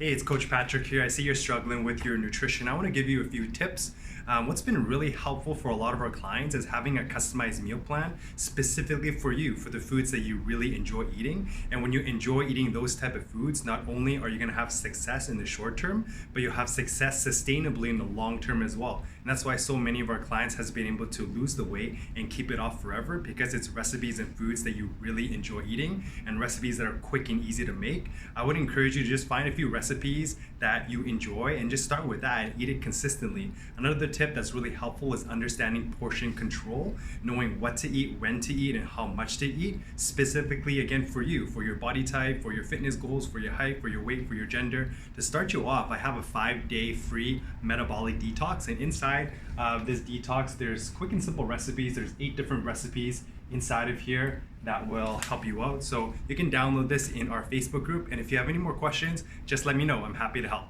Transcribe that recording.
Hey, it's Coach Patrick here. I see you're struggling with your nutrition. I want to give you a few tips. What's been really helpful for a lot of our clients is having a customized meal plan specifically for you, for the foods that you really enjoy eating. And when you enjoy eating those type of foods, not only are you going to have success in the short term, but you'll have success sustainably in the long term as well. And that's why so many of our clients has been able to lose the weight and keep it off forever, because it's recipes and foods that you really enjoy eating and recipes that are quick and easy to make. I would encourage you to just find a few recipes that you enjoy and just start with that and eat it consistently. Another tip that's really helpful is understanding portion control, knowing what to eat, when to eat, and how much to eat, specifically again for you, for your body type, for your fitness goals, for your height, for your weight, for your gender. To start you off, I have a 5-day free metabolic detox, and inside this detox there's quick and simple recipes. There's 8 different recipes inside of here that will help you out. So you can download this in our Facebook group, and if you have any more questions, just let me know. I'm happy to help.